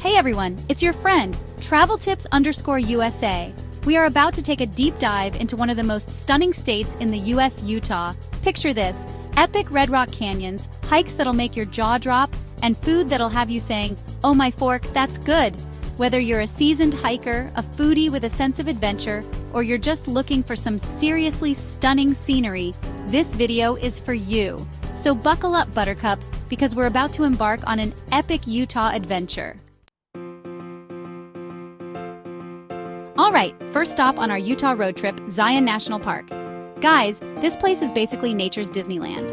Hey everyone, it's your friend, TravelTips_USA. We are about to take a deep dive into one of the most stunning states in the US, Utah. Picture this, epic red rock canyons, hikes that'll make your jaw drop, and food that'll have you saying, "Oh my fork, that's good." Whether you're a seasoned hiker, a foodie with a sense of adventure, or you're just looking for some seriously stunning scenery, this video is for you. So buckle up, Buttercup, because we're about to embark on an epic Utah adventure. Alright, first stop on our Utah road trip, Zion National Park. Guys, this place is basically nature's Disneyland.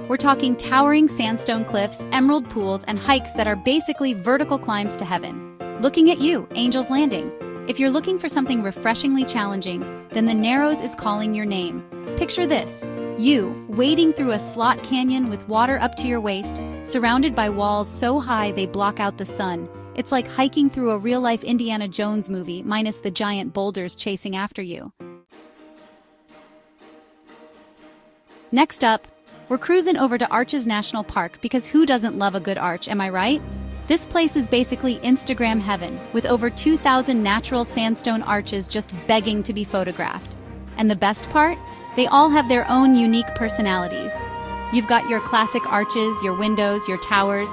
We're talking towering sandstone cliffs, emerald pools, and hikes that are basically vertical climbs to heaven. Looking at you, Angel's Landing. If you're looking for something refreshingly challenging, then the Narrows is calling your name. Picture this, you, wading through a slot canyon with water up to your waist, surrounded by walls so high they block out the sun. It's like hiking through a real-life Indiana Jones movie, minus the giant boulders chasing after you. Next up, we're cruising over to Arches National Park because who doesn't love a good arch, am I right? This place is basically Instagram heaven, with over 2,000 natural sandstone arches just begging to be photographed. And the best part? They all have their own unique personalities. You've got your classic arches, your windows, your towers.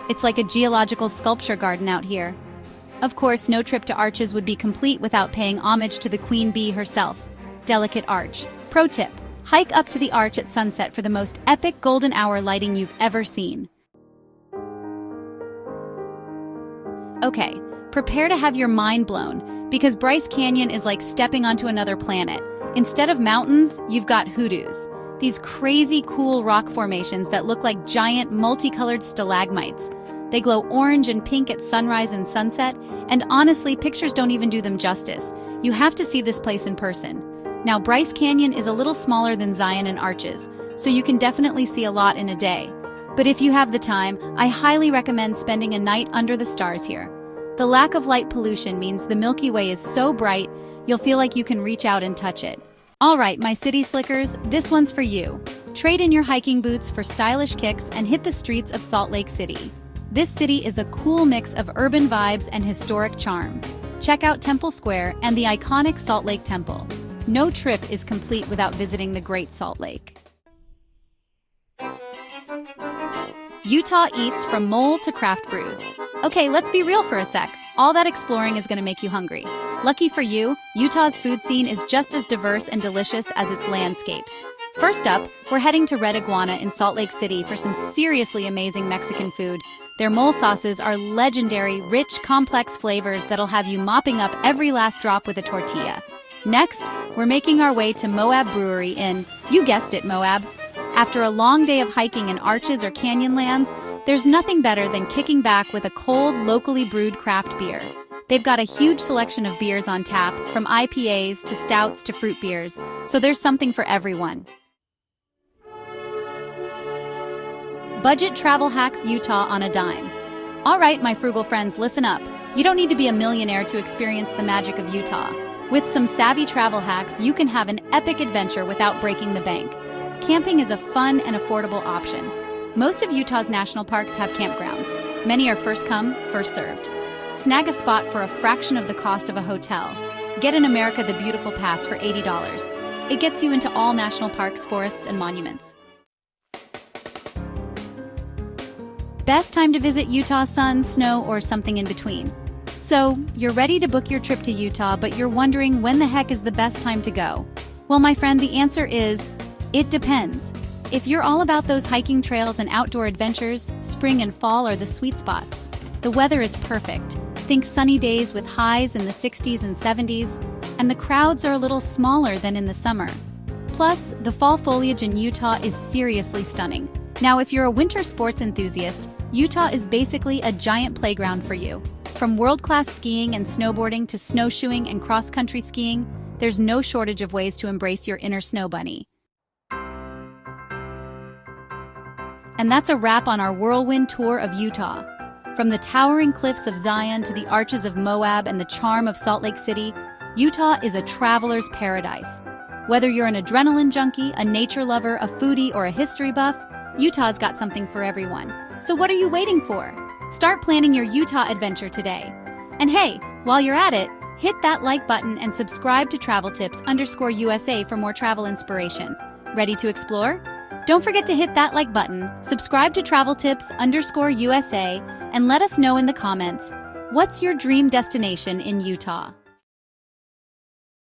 It's like a geological sculpture garden out here. Of course, no trip to Arches would be complete without paying homage to the Queen Bee herself. Delicate Arch. Pro tip, hike up to the arch at sunset for the most epic golden hour lighting you've ever seen. Okay, prepare to have your mind blown, because Bryce Canyon is like stepping onto another planet. Instead of mountains, you've got hoodoos. These crazy cool rock formations that look like giant multicolored stalagmites. They glow orange and pink at sunrise and sunset, and honestly, pictures don't even do them justice. You have to see this place in person. Now, Bryce Canyon is a little smaller than Zion and Arches, so you can definitely see a lot in a day. But if you have the time, I highly recommend spending a night under the stars here. The lack of light pollution means the Milky Way is so bright, you'll feel like you can reach out and touch it. Alright, my city slickers, this one's for you. Trade in your hiking boots for stylish kicks and hit the streets of Salt Lake City. This city is a cool mix of urban vibes and historic charm. Check out Temple Square and the iconic Salt Lake Temple. No trip is complete without visiting the Great Salt Lake. Utah eats from mole to craft brews. Okay, let's be real for a sec. All that exploring is going to make you hungry. Lucky for you, Utah's food scene is just as diverse and delicious as its landscapes. First up, we're heading to Red Iguana in Salt Lake City for some seriously amazing Mexican food. Their mole sauces are legendary, rich, complex flavors that'll have you mopping up every last drop with a tortilla. Next, we're making our way to Moab Brewery in, you guessed it, Moab. After a long day of hiking in Arches or Canyonlands, there's nothing better than kicking back with a cold, locally brewed craft beer. They've got a huge selection of beers on tap, from IPAs to stouts to fruit beers, so there's something for everyone. Budget travel hacks Utah on a dime. Alright, my frugal friends, listen up. You don't need to be a millionaire to experience the magic of Utah. With some savvy travel hacks, you can have an epic adventure without breaking the bank. Camping is a fun and affordable option. Most of Utah's national parks have campgrounds. Many are first come, first served. Snag a spot for a fraction of the cost of a hotel. Get an America the Beautiful Pass for $80. It gets you into all national parks, forests, and monuments. Best time to visit Utah: sun, snow, or something in between. So, you're ready to book your trip to Utah, but you're wondering when the heck is the best time to go? Well, my friend, the answer is, it depends. If you're all about those hiking trails and outdoor adventures, spring and fall are the sweet spots. The weather is perfect. Think sunny days with highs in the 60s and 70s, and the crowds are a little smaller than in the summer. Plus, the fall foliage in Utah is seriously stunning. Now, if you're a winter sports enthusiast, Utah is basically a giant playground for you. From world-class skiing and snowboarding to snowshoeing and cross-country skiing, there's no shortage of ways to embrace your inner snow bunny. And that's a wrap on our whirlwind tour of Utah. From the towering cliffs of Zion to the arches of Moab and the charm of Salt Lake City, Utah is a traveler's paradise. Whether you're an adrenaline junkie, a nature lover, a foodie, or a history buff, Utah's got something for everyone. So what are you waiting for? Start planning your Utah adventure today. And hey, while you're at it, hit that like button and subscribe to TravelTips_USA for more travel inspiration. Ready to explore? Don't forget to hit that like button, subscribe to TravelTips_USA, and let us know in the comments, what's your dream destination in Utah?